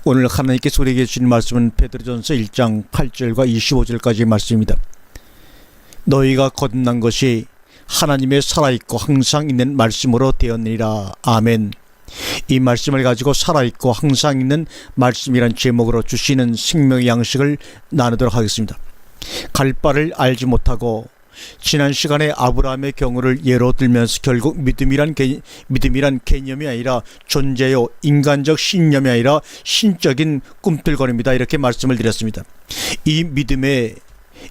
오늘 하나님께 소리해 주신 말씀은 베드로전서 1장 8절과 25절까지의 말씀입니다. 너희가 거듭난 것이 하나님의 살아있고 항상 있는 말씀으로 되었느니라. 아멘. 이 말씀을 가지고 살아있고 항상 있는 말씀이란 제목으로 주시는 생명의 양식을 나누도록 하겠습니다. 갈 바를 알지 못하고 지난 시간에 아브라함의 경우를 예로 들면서 결국 믿음이란 개념이 아니라 존재요, 인간적 신념이 아니라 신적인 꿈틀거림이다, 이렇게 말씀을 드렸습니다. 이 믿음의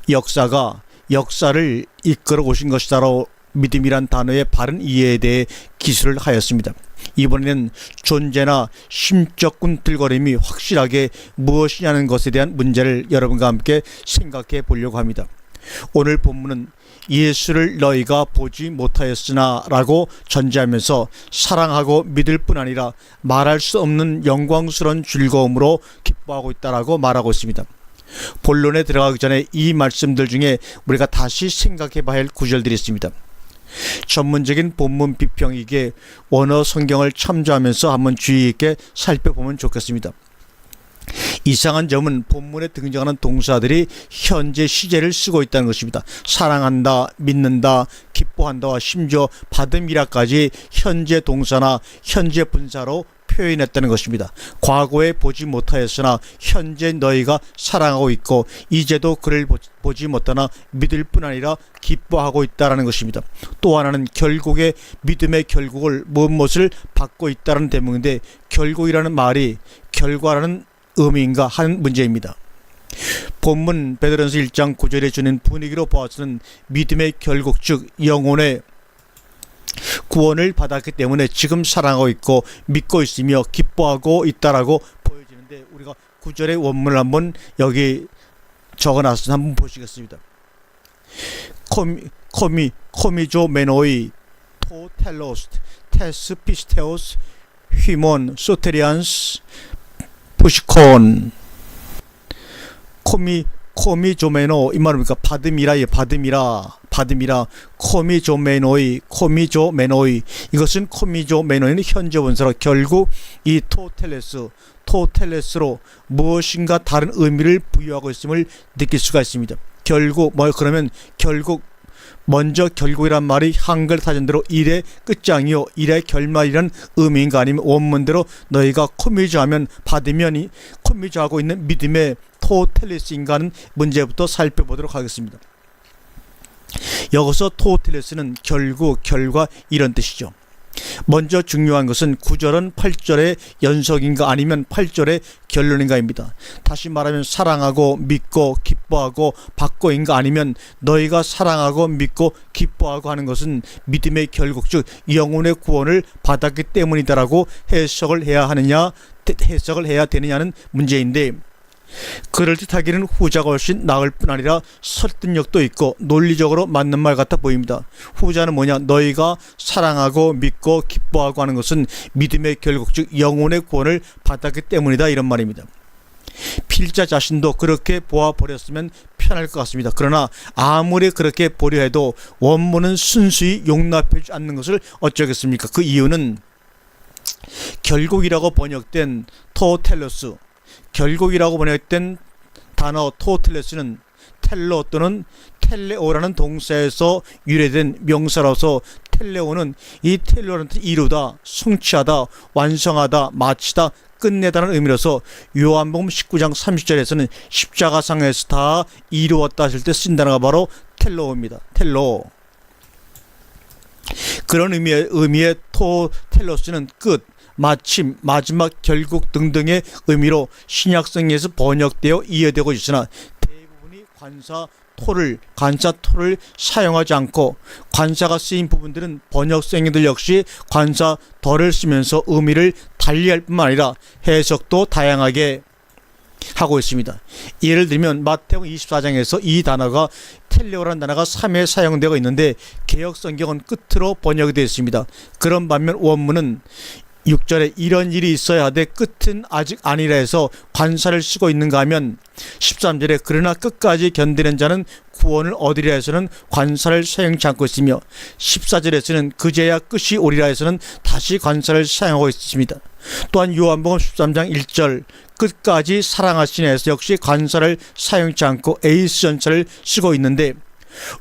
역사가 역사를 이끌어 오신 것이다로 믿음이란 단어의 바른 이해에 대해 기술을 하였습니다. 이번에는 존재나 심적 꿈틀거림이 확실하게 무엇이냐는 것에 대한 문제를 여러분과 함께 생각해 보려고 합니다. 오늘 본문은 예수를 너희가 보지 못하였으나 라고 전제하면서 사랑하고 믿을 뿐 아니라 말할 수 없는 영광스러운 즐거움으로 기뻐하고 있다라고 말하고 있습니다. 본론에 들어가기 전에 이 말씀들 중에 우리가 다시 생각해 봐야 할 구절들이 있습니다. 전문적인 본문 비평이기에 원어 성경을 참조하면서 한번 주의 있게 살펴보면 좋겠습니다. 이상한 점은 본문에 등장하는 동사들이 현재 시제를 쓰고 있다는 것입니다. 사랑한다, 믿는다, 기뻐한다와 심지어 받음이라까지 현재 동사나 현재 분사로 표현했다는 것입니다. 과거에 보지 못하였으나 현재 너희가 사랑하고 있고 이제도 그를 보지 못하나 믿을 뿐 아니라 기뻐하고 있다는 것입니다. 또 하나는 결국에 믿음의 결국을 무엇을 받고 있다는 대목인데, 결국이라는 말이 결과라는 의미인가 하는 문제입니다. 본문 베드로전서 1장 9절에 주는 분위기로 보아서는 믿음의 결국, 즉 영혼의 구원을 받았기 때문에 지금 사랑하고 있고 믿고 있으며 기뻐하고 있다라고 보여지는데, 우리가 9절의 원문을 한번 여기 적어놨으니 한번 보시겠습니다. 코미조 메노이 토 텔로스 테스 피스테오스 휘몬 소테리안스 푸시콘. 코미조메노, 이 말입니까? 받음이라, 받음이라. 코미조메노이, 이것은 코미조메노이는 현재 원사로 결국 이 토텔레스로 무엇인가 다른 의미를 부여하고 있음을 느낄 수가 있습니다. 그러면 결국, 먼저 결국이란 말이 한글 사전대로 일의 끝장이요, 일의 결말이란 의미인가, 아니면 원문대로 너희가 코미조하면 받으면 코미조하고 있는 믿음의 토텔레스인가 하는 문제부터 살펴보도록 하겠습니다. 여기서 토텔레스는 결국, 결과, 이런 뜻이죠. 먼저 중요한 것은 9절은 8절의 연속인가 아니면 8절의 결론인가입니다. 다시 말하면 사랑하고 믿고 기뻐하고 받고인가 아니면 너희가 사랑하고 믿고 기뻐하고 하는 것은 믿음의 결국, 즉 영혼의 구원을 받았기 때문이다라고 해석을 해야 되느냐는 문제인데, 그럴듯하기는 후자가 훨씬 나을 뿐 아니라 설득력도 있고 논리적으로 맞는 말 같아 보입니다. 후자는 뭐냐? 너희가 사랑하고 믿고 기뻐하고 하는 것은 믿음의 결국, 즉 영혼의 구원을 받았기 때문이다, 이런 말입니다. 필자 자신도 그렇게 보아버렸으면 편할 것 같습니다. 그러나 아무리 그렇게 보려 해도 원문은 순수히 용납하지 않는 것을 어쩌겠습니까? 그 이유는 결국이라고 번역된 토텔로스, 결국이라고 번역된 단어 토텔레스는 텔로 또는 텔레오라는 동사에서 유래된 명사로서, 텔레오는 이 텔레오라는 뜻 이루다, 성취하다, 완성하다, 마치다, 끝내다는 의미로서 요한복음 19장 30절에서는 십자가상에서 다 이루었다 하실 때 쓴 단어가 바로 텔로입니다. 텔로. 그런 의미의 토텔로스는 끝, 마침, 마지막, 결국 등등의 의미로 신약성에서 번역되어 이해되고 있으나 대부분이 관사 토를 사용하지 않고, 관사가 쓰인 부분들은 번역성인들 역시 관사 덜을 쓰면서 의미를 달리할 뿐만 아니라 해석도 다양하게 하고 있습니다. 예를 들면 마태복음 24장에서 이 단어가 텔레오라는 단어가 3회 사용되고 있는데 개역성경은 끝으로 번역이 되어 있습니다. 그런 반면 원문은 6절에 이런 일이 있어야 하되 끝은 아직 아니라 해서 관사를 쓰고 있는가 하면 13절에 그러나 끝까지 견디는 자는 구원을 얻으리라 해서는 관사를 사용치 않고 있으며 14절에서는 그제야 끝이 오리라 해서는 다시 관사를 사용하고 있습니다. 또한 요한복음 13장 1절 끝까지 사랑하시네 해서 역시 관사를 사용치 않고 에이스 전차를 쓰고 있는데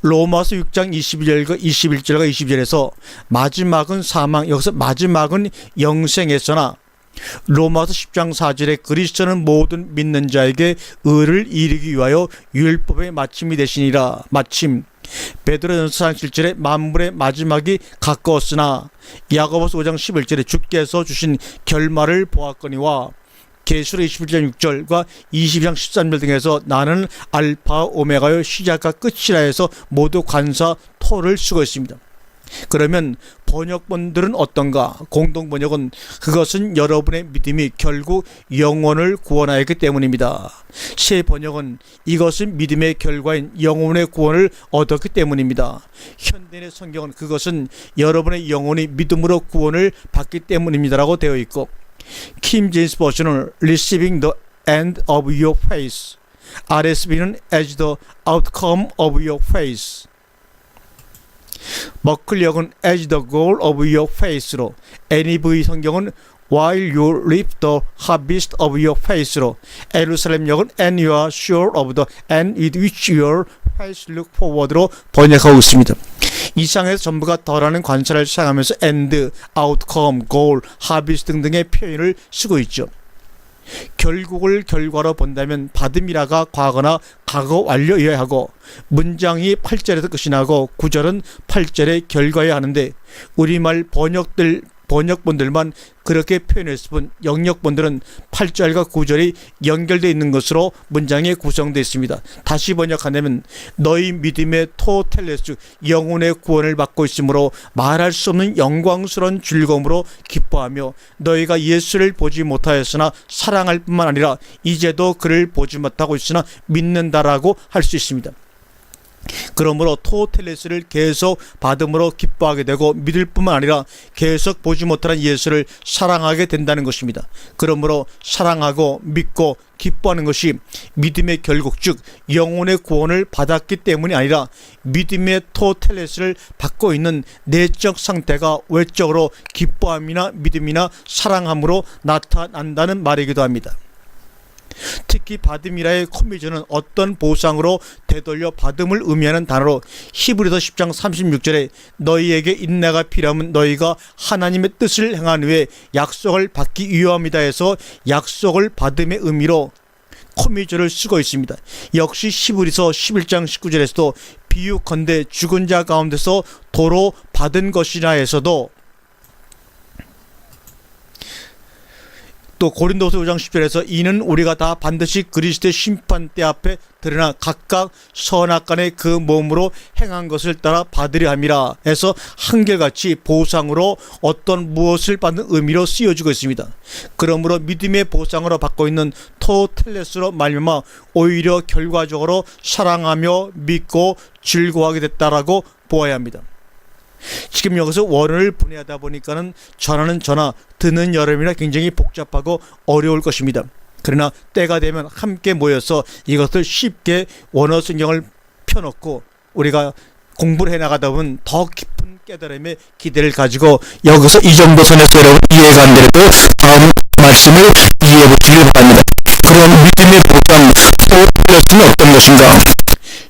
로마서 6장 21절과 22절에서 마지막은 사망, 여기서 마지막은 영생에서나 로마서 10장 4절에 그리스도는 모든 믿는 자에게 의를 이루기 위하여 율법의 마침이 되시니라. 마침 베드로전서 4장 7절에 만물의 마지막이 가까웠으나 야고보서 5장 11절에 주께서 주신 결말을 보았거니와 계시록 21장 6절과 22장 13절 등에서 나는 알파 오메가요 시작과 끝이라 해서 모두 관사 토를 쓰고 있습니다. 그러면 번역본들은 어떤가? 공동번역은 그것은 여러분의 믿음이 결국 영혼을 구원하였기 때문입니다. 새 번역은 이것은 믿음의 결과인 영혼의 구원을 얻었기 때문입니다. 현대인의 성경은 그것은 여러분의 영혼이 믿음으로 구원을 받기 때문입니다라고 되어 있고 킹 제임스 버전은 Receiving the end of your faith, RSV는 As the outcome of your faith, 머클역은 As the goal of your faith로, NIV 성경은 While you reap the harvest of your faith로, 예루살렘역은 And you are sure of the end with which your faith look forward로 번역하고 있습니다. 이상에서 전부가 더라는 관사를 사용하면서 end, outcome, goal, harvest 등등의 표현을 쓰고 있죠. 결국을 결과로 본다면 받음이라가 과거나 과거 완료여야 하고 문장이 8절에서 끝이 나고 9절은 8절의 결과여야 하는데 우리말 번역본들만 그렇게 표현했을 뿐 영역본들은 8절과 9절이 연결되어 있는 것으로 문장이 구성되어 있습니다. 다시 번역한다면 너희 믿음의 토텔레스 영혼의 구원을 받고 있으므로 말할 수 없는 영광스러운 즐거움으로 기뻐하며 너희가 예수를 보지 못하였으나 사랑할 뿐만 아니라 이제도 그를 보지 못하고 있으나 믿는다라고 할 수 있습니다. 그러므로 토텔레스를 계속 받음으로 기뻐하게 되고 믿을 뿐만 아니라 계속 보지 못하는 예수를 사랑하게 된다는 것입니다. 그러므로 사랑하고 믿고 기뻐하는 것이 믿음의 결국 즉 영혼의 구원을 받았기 때문이 아니라 믿음의 토텔레스를 받고 있는 내적 상태가 외적으로 기뻐함이나 믿음이나 사랑함으로 나타난다는 말이기도 합니다. 특히 받음이라의 코미저는 어떤 보상으로 되돌려 받음을 의미하는 단어로 히브리서 10장 36절에 너희에게 인내가 필요하면 너희가 하나님의 뜻을 행한 후에 약속을 받기 위함이다 해서 약속을 받음의 의미로 코미저를 쓰고 있습니다. 역시 히브리서 11장 19절에서도 비유컨대 죽은 자 가운데서 도로 받은 것이라 해서도 또 고린도서 5장 10절에서 이는 우리가 다 반드시 그리스도의 심판대 앞에 드러나 각각 선악간의 그 몸으로 행한 것을 따라 받으려 함이라 해서 한결같이 보상으로 어떤 무엇을 받는 의미로 쓰여지고 있습니다. 그러므로 믿음의 보상으로 받고 있는 토텔레스로 말미암아 오히려 결과적으로 사랑하며 믿고 즐거워하게 됐다라고 보아야 합니다. 지금 여기서 원어를 분해하다 보니까는 전하는 전하, 듣는 여러분이나 굉장히 복잡하고 어려울 것입니다. 그러나 때가 되면 함께 모여서 이것을 쉽게 원어 성경을 펴놓고 우리가 공부를 해나가다 보면 더 깊은 깨달음의 기대를 가지고 여기서 이 정도 선에서 여러분 이해가 안 되더라도 다음 말씀을 이해해 보시길 바랍니다. 그럼 믿음의 보상, 토텔레스는 어떤 것인가?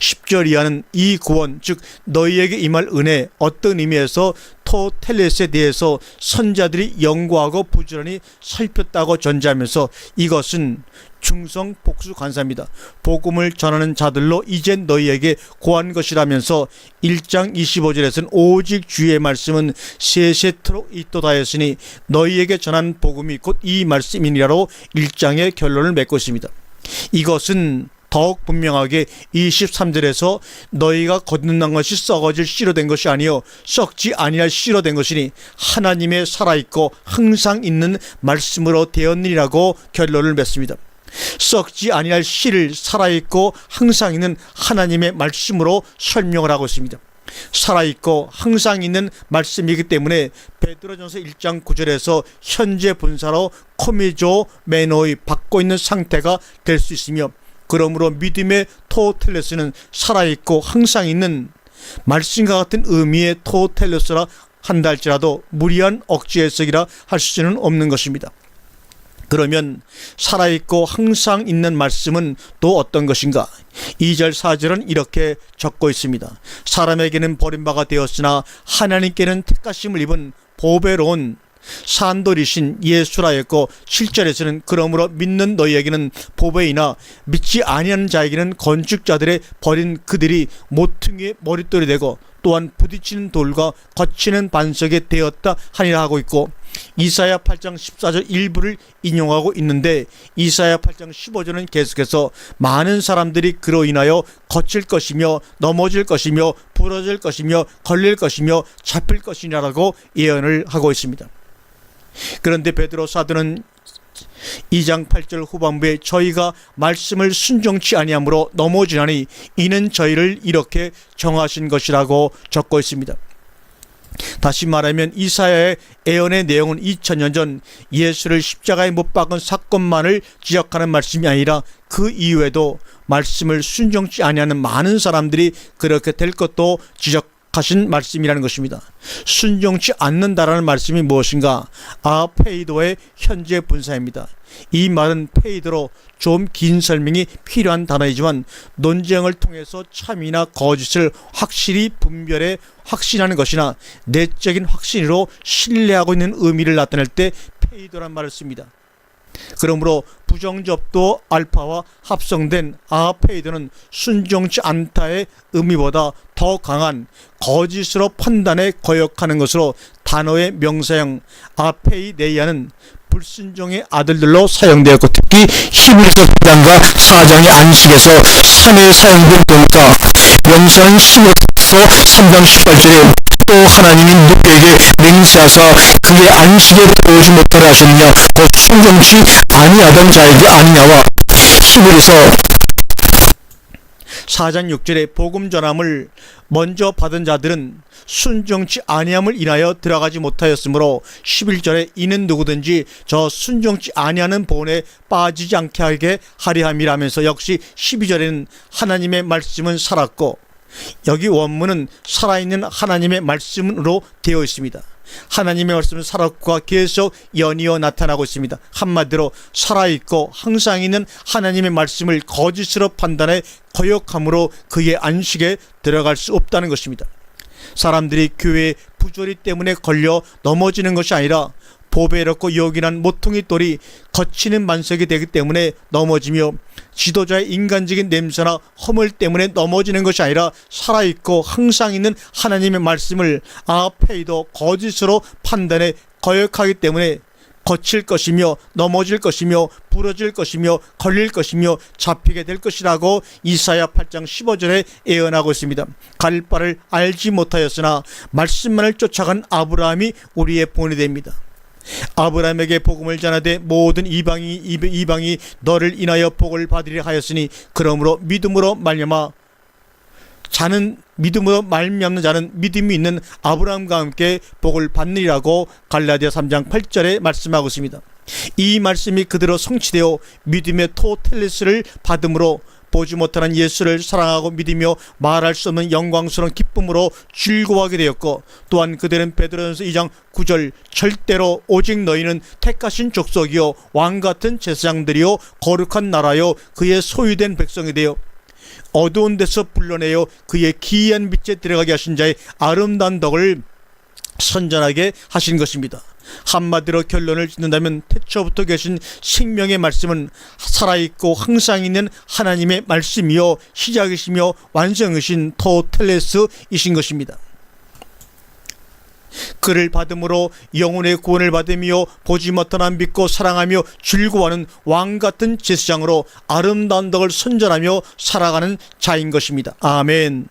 10절 이하는 이 구원 즉 너희에게 임할 은혜 어떤 의미에서 토텔레스에 대해서 선자들이 연구하고 부지런히 살폈다고 전제하면서 이것은 충성 복수 관사입니다. 복음을 전하는 자들로 이젠 너희에게 고한 것이라면서 1장 25절에서는 오직 주의 말씀은 세세토록 있도다 했으니 너희에게 전한 복음이 곧 이 말씀이니라로 1장의 결론을 맺고 있습니다. 이것은 더욱 분명하게 23절에서 너희가 거듭난 것이 썩어질 씨로 된 것이 아니요 썩지 아니할 씨로 된 것이니 하나님의 살아있고 항상 있는 말씀으로 되었느니라고 결론을 맺습니다. 썩지 아니할 씨를 살아있고 항상 있는 하나님의 말씀으로 설명을 하고 있습니다. 살아있고 항상 있는 말씀이기 때문에 베드로전서 1장 9절에서 현재 분사로 코미조 메노이 받고 있는 상태가 될 수 있으며, 그러므로 믿음의 토텔레스는 살아있고 항상 있는 말씀과 같은 의미의 토텔레스라 한다 할지라도 무리한 억지 해석이라 할 수는 없는 것입니다. 그러면 살아있고 항상 있는 말씀은 또 어떤 것인가? 2절 4절은 이렇게 적고 있습니다. 사람에게는 버림바가 되었으나 하나님께는 택하심을 입은 보배로운 산돌이신 예수라 했고, 7절에서는 그러므로 믿는 너희에게는 보배이나 믿지 아니하는 자에게는 건축자들의 버린 그들이 모퉁이의 머릿돌이 되고 또한 부딪히는 돌과 거치는 반석이 되었다 하니라 하고 있고, 이사야 8장 14절 일부를 인용하고 있는데 이사야 8장 15절은 계속해서 많은 사람들이 그로 인하여 거칠 것이며 넘어질 것이며 부러질 것이며 걸릴 것이며 잡힐 것이냐라고 예언을 하고 있습니다. 그런데 베드로 사도는 2장 8절 후반부에 저희가 말씀을 순종치 아니하므로 넘어지나니 이는 저희를 이렇게 정하신 것이라고 적고 있습니다. 다시 말하면 이사야의 예언의 내용은 2000년 전 예수를 십자가에 못 박은 사건만을 지적하는 말씀이 아니라 그 이후에도 말씀을 순종치 아니하는 많은 사람들이 그렇게 될 것도 지적하신 말씀이라는 것입니다. 순종치 않는다라는 말씀이 무엇인가? 아페이도의 현재 분사입니다. 이 말은 페이도로 좀 긴 설명이 필요한 단어이지만 논쟁을 통해서 참이나 거짓을 확실히 분별해 확신하는 것이나 내적인 확신으로 신뢰하고 있는 의미를 나타낼 때 페이도란 말을 씁니다. 그러므로 부정접도 알파와 합성된 아페이도는 순종치 않다의 의미보다 더 강한 거짓으로 판단에 거역하는 것으로 단어의 명사형 아페이네이아는 불순종의 아들들로 사용되었고, 특히 히브리서 3장과 4장의 안식에서 3회 사용된 동사 명사는 힘으로서 3장 18절에 또 하나님이 누구에게 맹세하사 그의 안식에 들어오지 못하게 하셨느냐 곧 순종치 아니하던 자에게 아니냐와 히브리서 4장 6절에 복음 전함을 먼저 받은 자들은 순종치 아니함을 인하여 들어가지 못하였으므로 11절에 이는 누구든지 저 순종치 아니하는 본에 빠지지 않게 하게 하려 함이라면서 역시 12절에는 하나님의 말씀은 살았고, 여기 원문은 살아있는 하나님의 말씀으로 되어 있습니다. 하나님의 말씀은 살았고가 계속 연이어 나타나고 있습니다. 한마디로 살아있고 항상 있는 하나님의 말씀을 거짓으로 판단해 거역함으로 그의 안식에 들어갈 수 없다는 것입니다. 사람들이 교회의 부조리 때문에 걸려 넘어지는 것이 아니라 보배롭고 요긴한 모퉁이 돌이 거치는 반석이 되기 때문에 넘어지며, 지도자의 인간적인 냄새나 허물 때문에 넘어지는 것이 아니라 살아있고 항상 있는 하나님의 말씀을 아페이도 거짓으로 판단해 거역하기 때문에 거칠 것이며 넘어질 것이며 부러질 것이며 걸릴 것이며 잡히게 될 것이라고 이사야 8장 15절에 예언하고 있습니다. 갈 바를 알지 못하였으나 말씀만을 쫓아간 아브라함이 우리의 본이 됩니다. 아브라함에게 복음을 전하되 모든 이방이 너를 인하여 복을 받으리라 하였으니 그러므로 믿음으로 말미암아 자는 믿음이 있는 아브라함과 함께 복을 받느니라고 갈라디아 3장 8절에 말씀하고 있습니다. 이 말씀이 그대로 성취되어 믿음의 토텔레스를 받음으로 보지 못하는 예수를 사랑하고 믿으며 말할 수 없는 영광스러운 기쁨으로 즐거워하게 되었고, 또한 그들은 베드로전서 2장 9절 절대로 오직 너희는 택하신 족속이요 왕같은 제사장들이요 거룩한 나라요 그의 소유된 백성이 되어 어두운 데서 불러내어 그의 기이한 빛에 들어가게 하신 자의 아름다운 덕을 선전하게 하신 것입니다. 한마디로 결론을 짓는다면 태초부터 계신 생명의 말씀은 살아있고 항상 있는 하나님의 말씀이요 시작이시며 완성이신 토텔레스이신 것입니다. 그를 받음으로 영혼의 구원을 받으며 보지 못하나 믿고 사랑하며 즐거워하는 왕같은 제사장으로 아름다운 덕을 선전하며 살아가는 자인 것입니다. 아멘.